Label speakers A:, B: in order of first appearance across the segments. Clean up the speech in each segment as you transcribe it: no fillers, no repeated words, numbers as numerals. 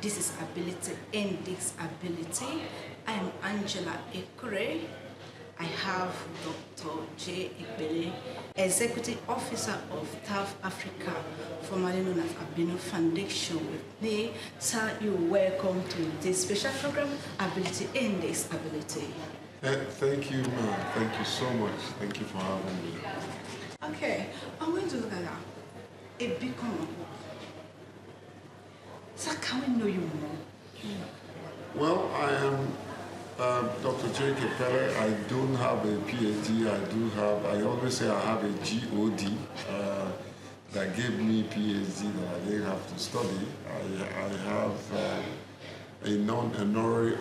A: This is Ability in Disability. I am Angela Ekure. I have Dr. J. Ekbele, Executive Officer of TAF Africa, formerly known as Abino Foundation, with me. Sir, you're welcome to this special program, Ability in Disability.
B: Thank you, ma'am. Thank you so much. Thank you for having me.
A: Okay, I'm going to look at a big one. Sir, can we know you more?
B: Well, I am Dr. J. Ekbele. I don't have a PhD. I always say I have a GOD that gave me PhD that I didn't have to study. I have a non-honorary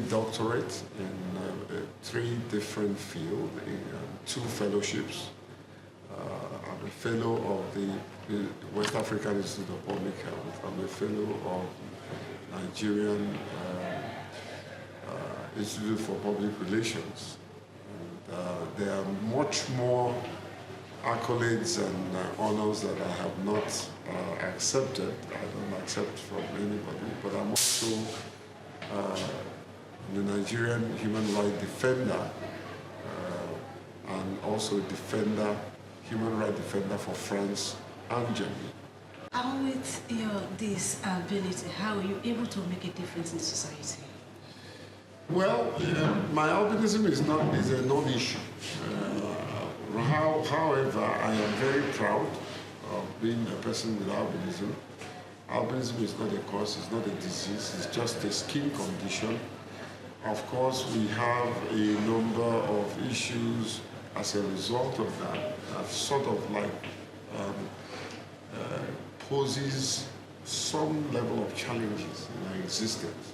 B: doctorate in 3 different fields, in 2 fellowships. I'm a fellow of the West African Institute of Public Health. I'm a fellow of Nigerian Institute for Public Relations. And, there are much more accolades and honors that I have not accepted. I don't accept from anybody, but I'm also the Nigerian Human Rights Defender and also Human Rights Defender for France and Germany.
A: How with your disability, how are you able to make a difference in society?
B: Well, my albinism is a non-issue. However, I am very proud of being a person with albinism. Albinism is not a cause, it's not a disease, it's just a skin condition. Of course, we have a number of issues as a result of that sort of like poses some level of challenges in our existence.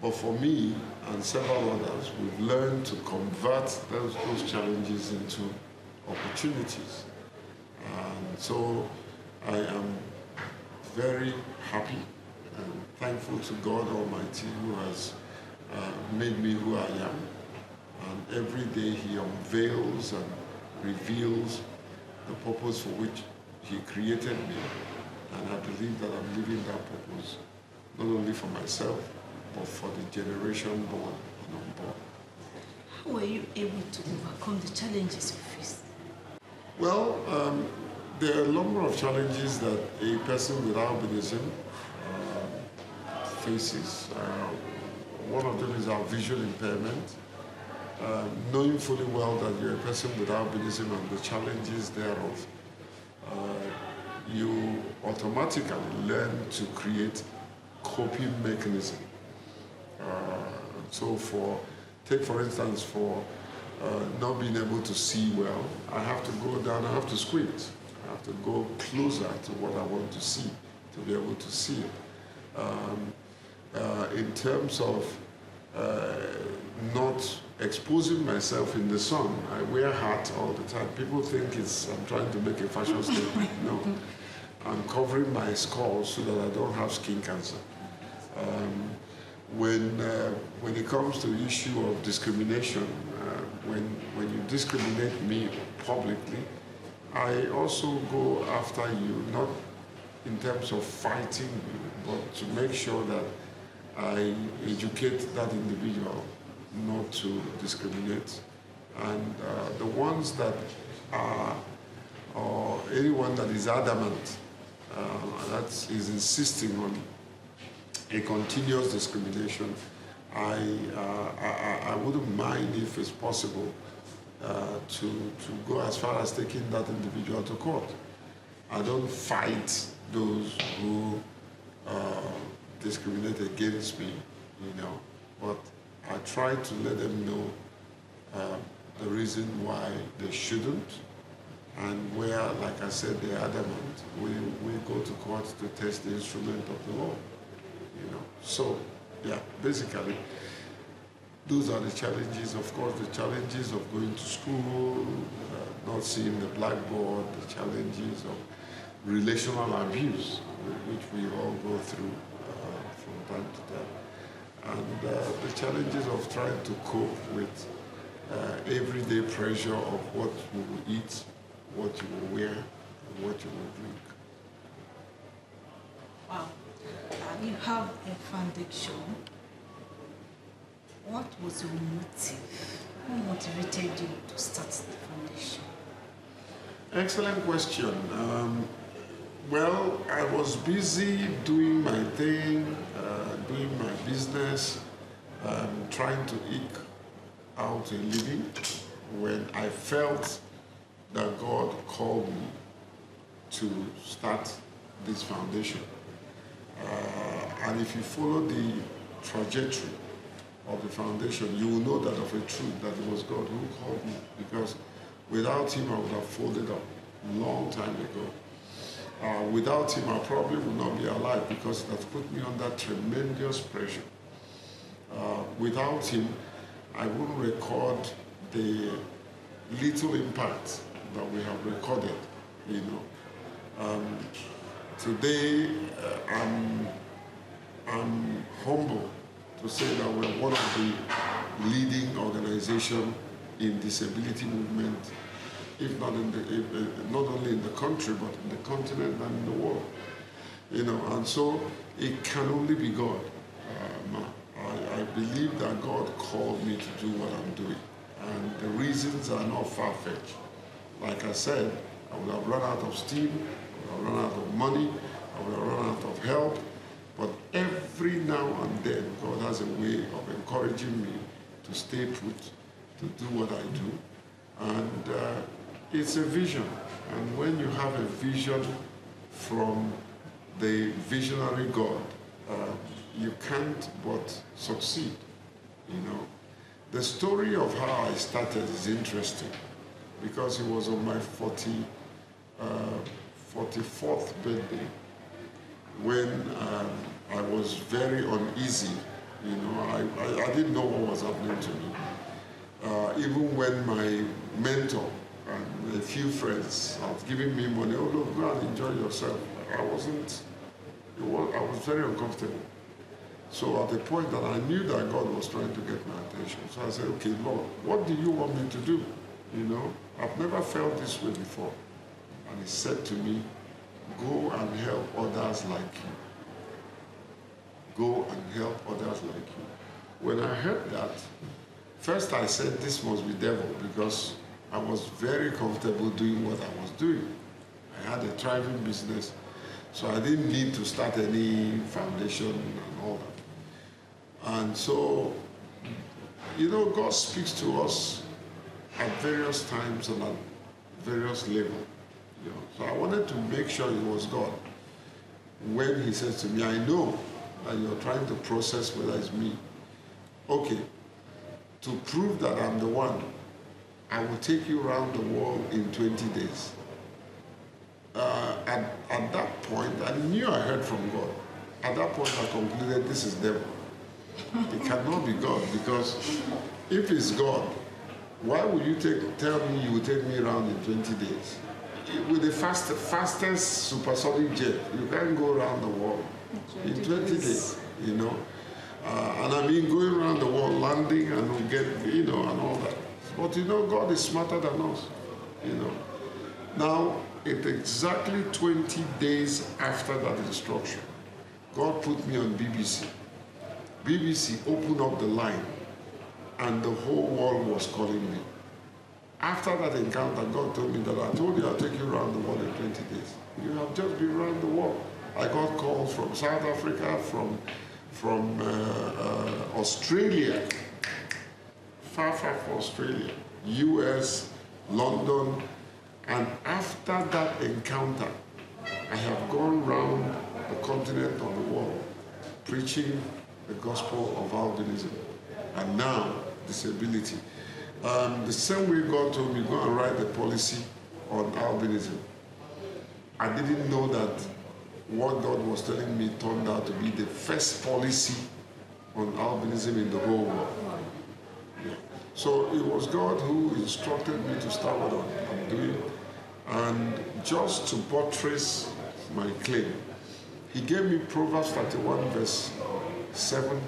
B: But for me and several others, we've learned to convert those challenges into opportunities. And so I am very happy and thankful to God Almighty who has made me who I am. And every day He unveils and reveals the purpose for which He created me. And I believe that I'm living that purpose, not only for myself, but for the generation born and unborn.
A: How were you able to overcome the challenges you faced?
B: Well, there are a number of challenges that a person with albinism faces. One of them is our visual impairment. Knowing fully well that you're a person with albinism and the challenges thereof, you automatically learn to create coping mechanism. Take for instance, for not being able to see well, I have to go down, I have to squint. I have to go closer to what I want to see to be able to see it. In terms of not exposing myself in the sun, I wear hat all the time. People think I'm trying to make a fashion statement. No, I'm covering my skull so that I don't have skin cancer. When it comes to the issue of discrimination, when you discriminate me publicly, I also go after you, not in terms of fighting you, but to make sure that I educate that individual not to discriminate. And the ones that are, or anyone that is adamant, that is insisting on a continuous discrimination, I wouldn't mind if it's possible to go as far as taking that individual to court. I don't fight those who discriminate against me, but I try to let them know the reason why they shouldn't, and where, like I said, they're adamant, we go to court to test the instrument of the law. So, yeah, basically, those are the challenges. Of course, the challenges of going to school, not seeing the blackboard, the challenges of relational abuse, which we all go through from time to time, and the challenges of trying to cope with everyday pressure of what you will eat, what you will wear, and what you will drink.
A: Wow. you have a foundation. What was your motive? Who motivated you to start the foundation?
B: Excellent question. Well, I was busy doing my thing, doing my business, trying to eke out a living when I felt that God called me to start this foundation. And if you follow the trajectory of the foundation, you will know that of a truth that it was God who called me, because without him I would have folded up a long time ago. Without him I probably would not be alive, because it has put me under tremendous pressure. Without him I wouldn't record the little impact that we have recorded, you know. Today I'm humble to say that we're one of the leading organizations in disability movement, if not not only in the country, but in the continent and in the world. You know, and so it can only be God. I believe that God called me to do what I'm doing, and the reasons are not far-fetched. Like I said, I would have run out of steam, I would have run out of money, I would have run out of help, but every now and then God has a way of encouraging me to stay put, to do what I do, and it's a vision. And when you have a vision from the visionary God, you can't but succeed, you know. The story of how I started is interesting, because it was on my 44th birthday when I was very uneasy, you know. I didn't know what was happening to me. Even when my mentor and a few friends had given me money, oh look, go and enjoy yourself, I was very uncomfortable. So at the point that I knew that God was trying to get my attention, so I said, okay, Lord, what do you want me to do? You know, I've never felt this way before. And he said to me, go and help others like you. Go and help others like you. When I heard that, first I said, this must be devil, because I was very comfortable doing what I was doing. I had a thriving business, so I didn't need to start any foundation and all that. And so, you know, God speaks to us at various times and at various levels. You know, so I wanted to make sure it was God. When he says to me, I know that you're trying to process whether it's me. Okay, to prove that I'm the one, I will take you around the world in 20 days. At that point, I knew I heard from God. At that point, I concluded this is devil. It cannot be God, because if it's God, why would you tell me you will take me around in 20 days? With the fastest supersonic jet, you can't go around the world in 20 days, you know. And I mean, going around the world, landing and get, you know, and all that. But you know, God is smarter than us, you know. Now, it's exactly 20 days after that instruction, God put me on BBC. BBC opened up the line, and the whole world was calling me. After that encounter, God told me that I told you I'll take you around the world in 20 days. You have just been around the world. I got calls from South Africa, from Australia, far from Australia, US, London, and after that encounter, I have gone around the continent of the world preaching the gospel of albinism, and now disability. The same way God told me, go and write the policy on albinism. I didn't know that what God was telling me turned out to be the first policy on albinism in the whole world. Yeah. So it was God who instructed me to start what I'm doing. And just to buttress my claim, he gave me Proverbs 31 verse 7,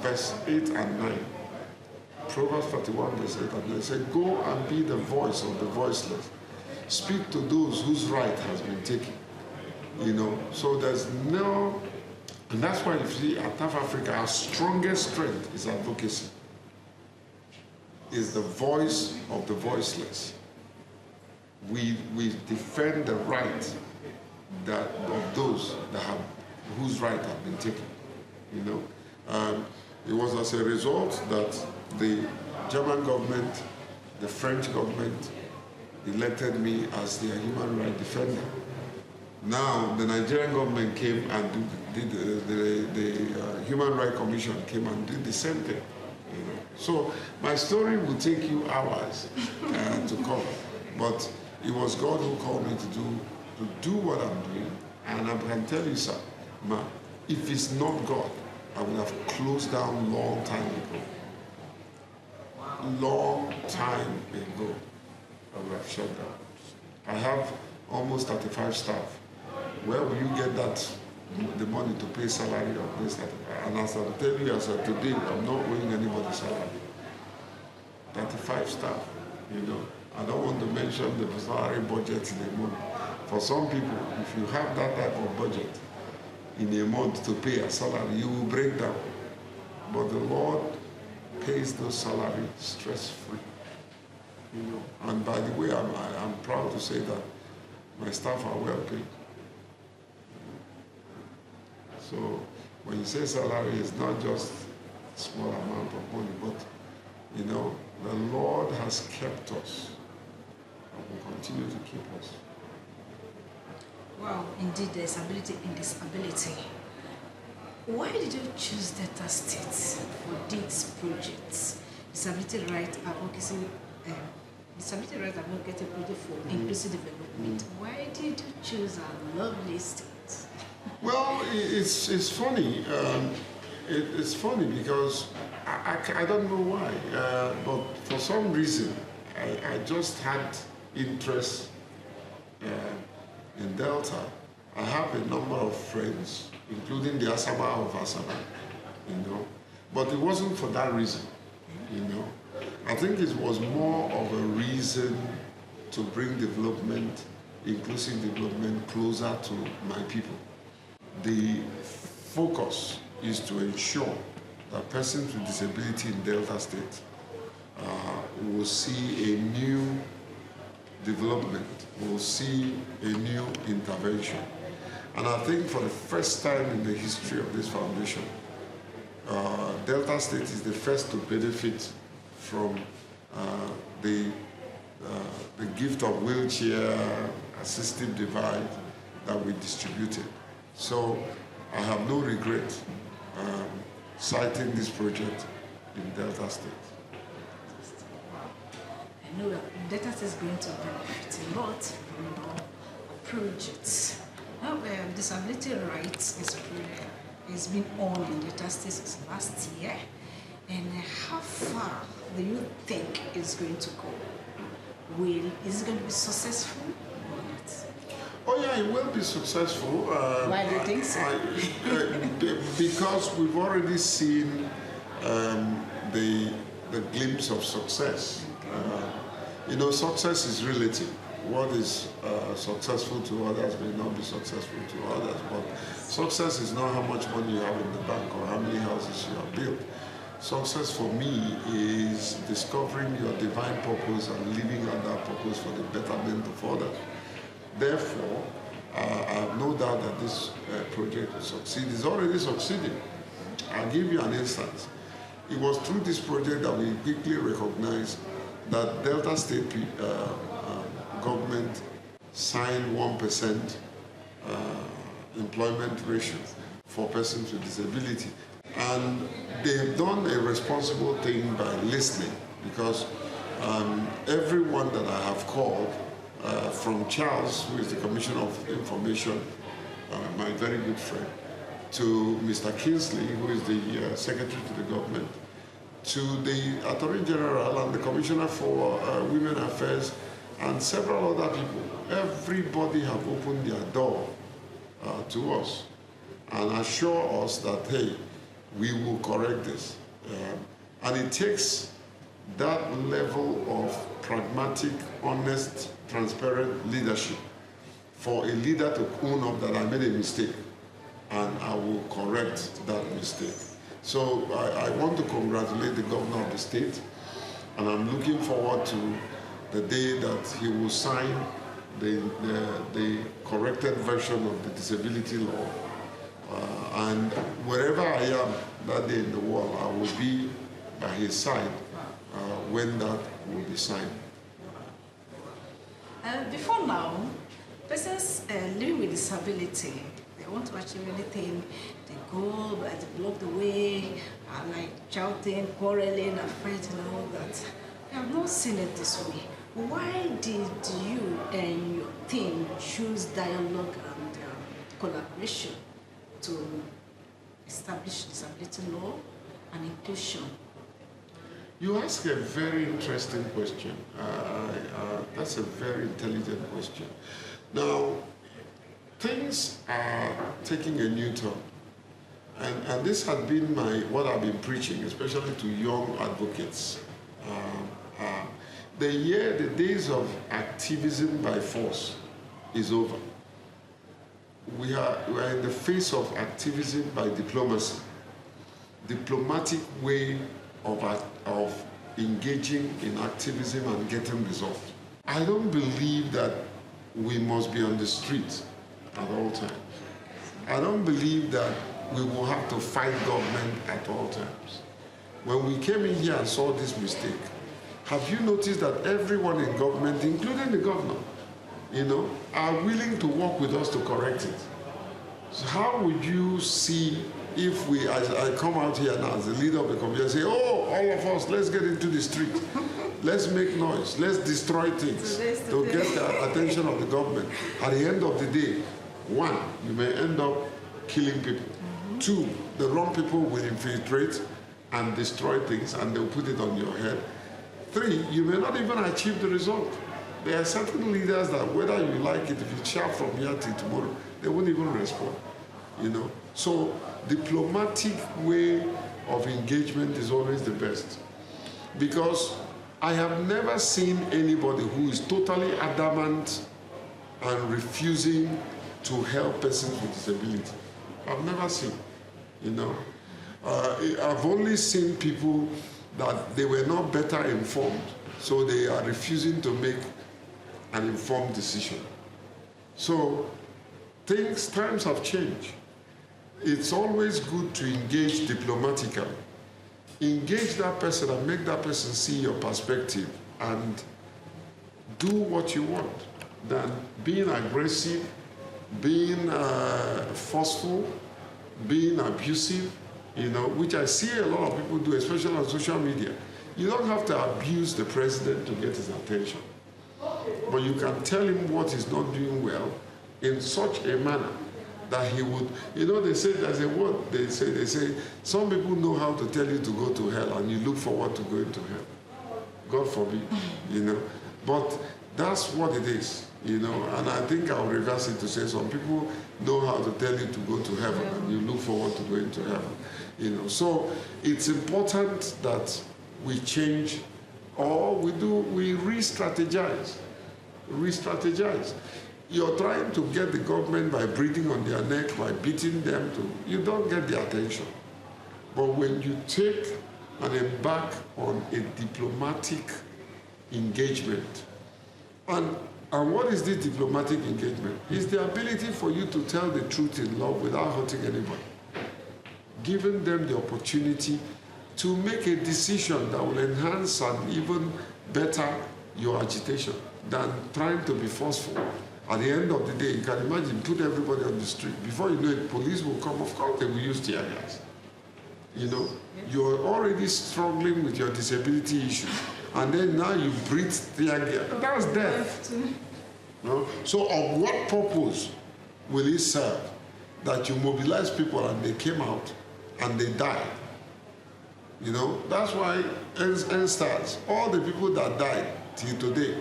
B: verse 8 and 9. Proverbs 31 verse 8 and 9. He said, go and be the voice of the voiceless. Speak to those whose right has been taken. You know, so there's no And that's why you see at TAF Africa, our strongest strength is advocacy. Is the voice of the voiceless. We defend the right of those whose right have been taken. You know, it was as a result that the German government, the French government elected me as their human rights defender. Now the Nigerian government came and did the Human Rights Commission came and did the same thing. You know? So my story will take you hours to cover, but it was God who called me to do what I'm doing, and I can tell you, sir, if it's not God, I would have closed down long time ago. Long time ago, I would have shut down. I have almost 35 staff. Where will you get the money to pay salary of this? And as I'm telling you, as of today, I'm not owing anybody salary. 35 staff, you know. I don't want to mention the salary budget in a month. For some people, if you have that type of budget in a month to pay a salary, you will break down. But the Lord pays those salaries stress-free. You know. And by the way, I'm proud to say that my staff are well paid. So when you say salary, it's not just a small amount of money, but you know, the Lord has kept us and will continue to keep us.
A: Wow, indeed, there's ability in disability. Why did you choose Delta State for these projects? Disability Rights Advocacy, Disability Rights Advocacy Project for Inclusive Development. Why did you choose our lovely state?
B: Well, it's funny. It's funny because I don't know why, but for some reason I just had interest in Delta. I have a number of friends, including the Asaba of Asaba, you know, but it wasn't for that reason, you know. I think it was more of a reason to bring development, inclusive development, closer to my people. The focus is to ensure that persons with disability in Delta State will see a new development, will see a new intervention. And I think for the first time in the history of this foundation, Delta State is the first to benefit from the gift of wheelchair assistive device that we distributed. So I have no regret citing this project in Delta State.
A: I know that Delta State is going to benefit a lot from your projects. Now, disability rights has been on in Delta State since last year. And how far do you think it's going to go? Is it going to be successful or not?
B: Oh yeah, it will be successful.
A: Why do you think so?
B: Because we've already seen the glimpse of success. You know, success is relative. What is successful to others may not be successful to others, but success is not how much money you have in the bank or how many houses you have built. Success for me is discovering your divine purpose and living on that purpose for the betterment of others. Therefore, I have no doubt that this project will succeed. It's already succeeding. I'll give you an instance. It was through this project that we quickly recognized that Delta State government signed 1% employment ratio for persons with disability. And they've done a responsible thing by listening, because everyone that I have called, from Charles, who is the Commissioner of Information, my very good friend, to Mr. Kingsley, who is the Secretary to the government, to the Attorney General and the Commissioner for Women Affairs, and several other people. Everybody have opened their door to us and assure us that, hey, we will correct this. And it takes that level of pragmatic, honest, transparent leadership for a leader to own up that I made a mistake. and I will correct that mistake. So I want to congratulate the governor of the state, and I'm looking forward to the day that he will sign the corrected version of the disability law. And wherever I am that day in the world, I will be by his side when that will be signed.
A: Before now, persons living with disability, they want to achieve anything, they go, but they block the way, like shouting, quarreling, and fighting, and all that. I have not seen it this way. Why did you and your team choose dialogue and collaboration to establish disability law and inclusion?
B: You ask a very interesting question. That's a very intelligent question. Now, things are taking a new turn. And this has been what I've been preaching, especially to young advocates. The days of activism by force is over. We are in the face of activism by diplomacy. Diplomatic way of engaging in activism and getting results. I don't believe that we must be on the street at all times. I don't believe that we will have to fight government at all times. When we came in here and saw this mistake, have you noticed that everyone in government, including the governor, are willing to work with us to correct it? So how would you see if I come out here now as the leader of the community and say, oh, all of us, let's get into the street. Let's make noise. Let's destroy things to get the attention of the government. At the end of the day, one, you may end up killing people. Two, the wrong people will infiltrate and destroy things, and they'll put it on your head. Three, you may not even achieve the result. There are certain leaders that whether you like it, if you shout from here till tomorrow, they won't even respond. So diplomatic way of engagement is always the best. Because I have never seen anybody who is totally adamant and refusing to help persons with disability. I've never seen, I've only seen people that they were not better informed, so they are refusing to make an informed decision. So times have changed. It's always good to engage diplomatically. Engage that person and make that person see your perspective and do what you want, than being aggressive, being forceful, being abusive, which I see a lot of people do, especially on social media. You don't have to abuse the president to get his attention, but you can tell him what he's not doing well in such a manner that he would, they say, there's a word, they say, some people know how to tell you to go to hell and you look forward to going to hell. God forbid, But that's what it is, and I think I'll reverse it to say some people know how to tell you to go to heaven and you look forward to going to heaven, So it's important that we change, or we re-strategize. You're trying to get the government by breathing on their neck, by beating them, you don't get the attention. But when you take and embark on a diplomatic engagement, and what is this diplomatic engagement? It's the ability for you to tell the truth in love without hurting anybody, giving them the opportunity to make a decision that will enhance and even better your agitation than trying to be forceful. At the end of the day, you can imagine, put everybody on the street. Before you know it, police will come. Of course, they will use tear gas. You're already struggling with your disability issues, and then now you breathe tear gas. That's death. So of what purpose will it serve that you mobilize people and they came out and they died? That's why NSTARS, all the people that died till today,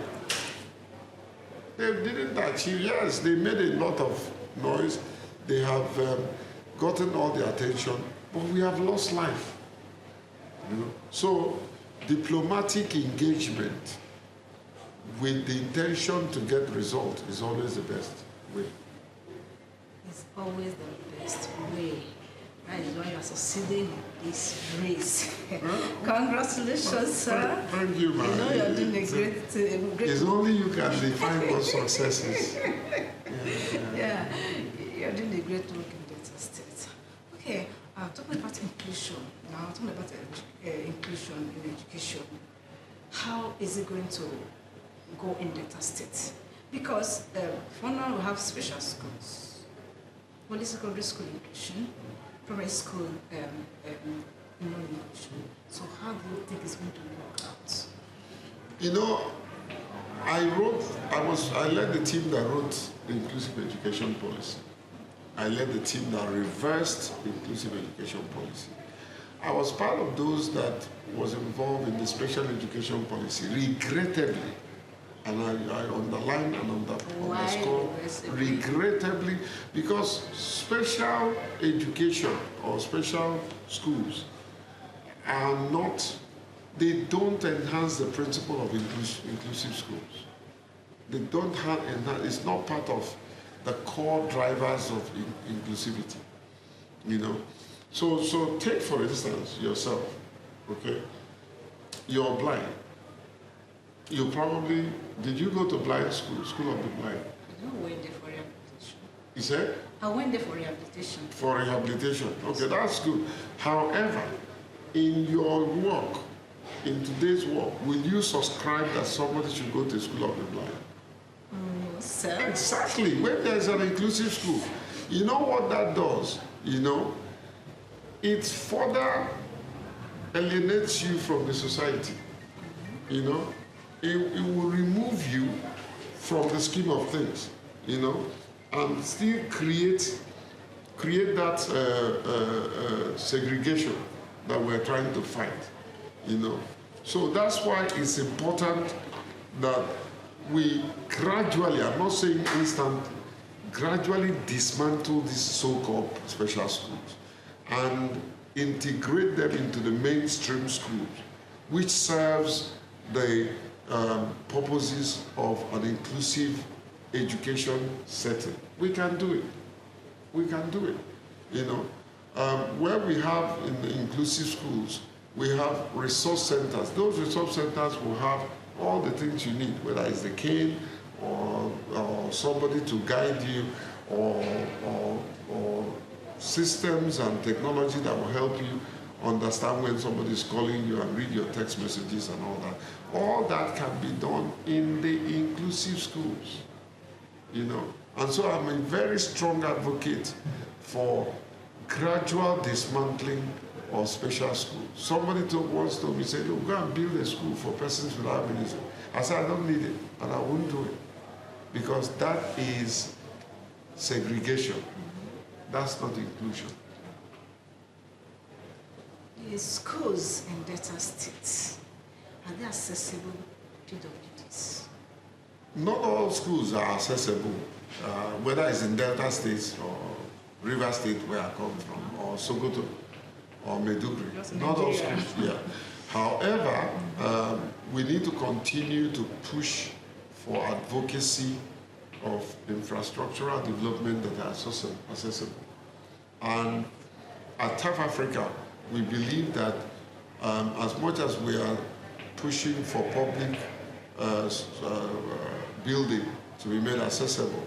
B: they didn't achieve. Yes, they made a lot of noise. They have gotten all the attention, but we have lost life. So diplomatic engagement with the intention to get result is always the best way.
A: is always the best way. That is why you are succeeding in this race. Congratulations, sir.
B: Thank you, man.
A: You know you're doing a great
B: It's only you can define what success is.
A: Yeah, you're doing a great work in Delta State. Okay, talking about inclusion, now talking about inclusion in education, how is it going to go in Delta State? Because for now we have special schools, early secondary school inclusion, primary school non-inclusion. So how do you think it's going to work out?
B: You know, I led the team that wrote the inclusive education policy. I led the team that reversed the inclusive education policy. I was part of those that was involved in the special education policy, regrettably, and I underline and underscore, regrettably, because special education or special schools are not, they don't enhance the principle of inclusive schools. They don't enhance, it's not part of the core drivers of inclusivity, you know. So take for instance yourself, okay? You're blind. You probably, did you go to blind school, school of the blind?
A: I went there for rehabilitation.
B: You said?
A: I went there for rehabilitation.
B: For rehabilitation, okay, that's good. However, in your work, in today's work, will you subscribe that somebody should go to school of the blind?
A: Sir?
B: Exactly, when there's an inclusive school, you know what that does, you know? It further alienates you from the society, you know? It will remove you from the scheme of things, you know, and still create that segregation that we're trying to fight, you know. So that's why it's important that we gradually, I'm not saying instant, gradually dismantle these so-called special schools and integrate them into the mainstream schools, which serves the purposes of an inclusive education setting. We can do it. We can do it. You know, where we have in the inclusive schools, we have resource centers. Those resource centers will have all the things you need, whether it's the cane or somebody to guide you, or systems and technology that will help you understand when somebody is calling you and read your text messages and all that. All that can be done in the inclusive schools, you know. And so I'm a very strong advocate for gradual dismantling of special schools. Somebody once told me, said, look, go and build a school for persons with albinism. I said, I don't need it, and I won't do it, because that is segregation. That's not inclusion.
A: The schools in Delta State, are they accessible to PWDs?
B: Not all schools are accessible, whether it's in Delta State or River State, where I come from, or Sokoto, or Maiduguri. Not all schools, yeah. However, we need to continue to push for advocacy of infrastructural development that are accessible. And at TAF Africa, we believe that as much as we are pushing for public building to be made accessible,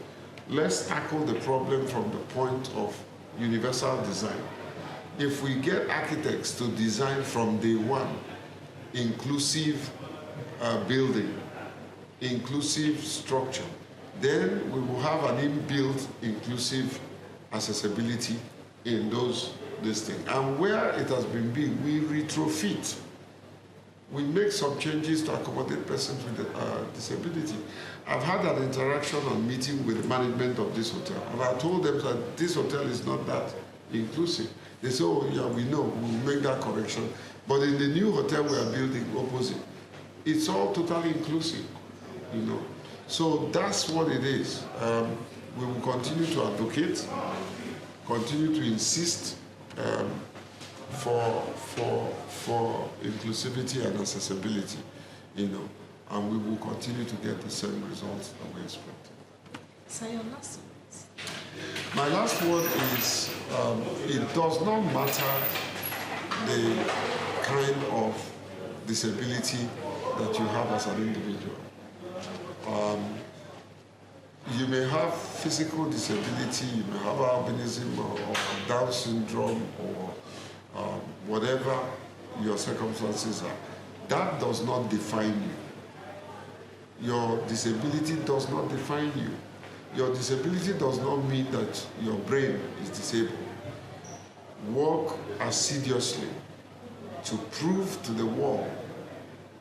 B: let's tackle the problem from the point of universal design. If we get architects to design from day one inclusive building, inclusive structure, then we will have an inbuilt inclusive accessibility in those things. And where it has been built, we retrofit. We make some changes to accommodate persons with disability. I've had an interaction and meeting with the management of this hotel, and I told them that this hotel is not that inclusive. They say, oh yeah, we know, we'll make that correction. But in the new hotel we are building opposite, it's all totally inclusive, you know. So that's what it is. We will continue to advocate, continue to insist for inclusivity and accessibility, you know, and we will continue to get the same results that we expect.
A: So your last words.
B: My last word is it does not matter the kind of disability that you have as an individual. You may have physical disability, you may have albinism or Down syndrome or whatever your circumstances are. That does not define you. Your disability does not define you. Your disability does not mean that your brain is disabled. Work assiduously to prove to the world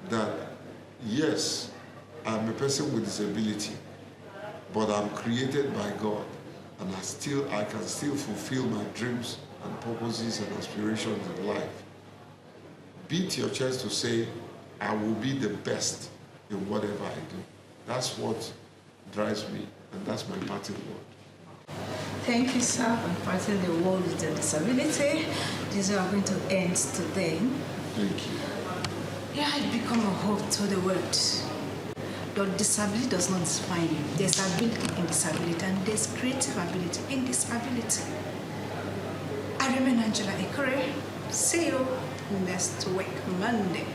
B: that, yes, I'm a person with disability, but I'm created by God, and I can still fulfill my dreams and purposes and aspirations in life. Beat your chest to say, I will be the best in whatever I do. That's what drives me, and that's my parting word.
A: Thank you, sir, for imparting the word with the disability. This is how we're going to end today.
B: Thank you.
A: Yeah, it become a hope to the world. Your disability does not define you. There's ability in disability, and there's creative ability in disability. I remain Angela Ekure. See you next week, Monday.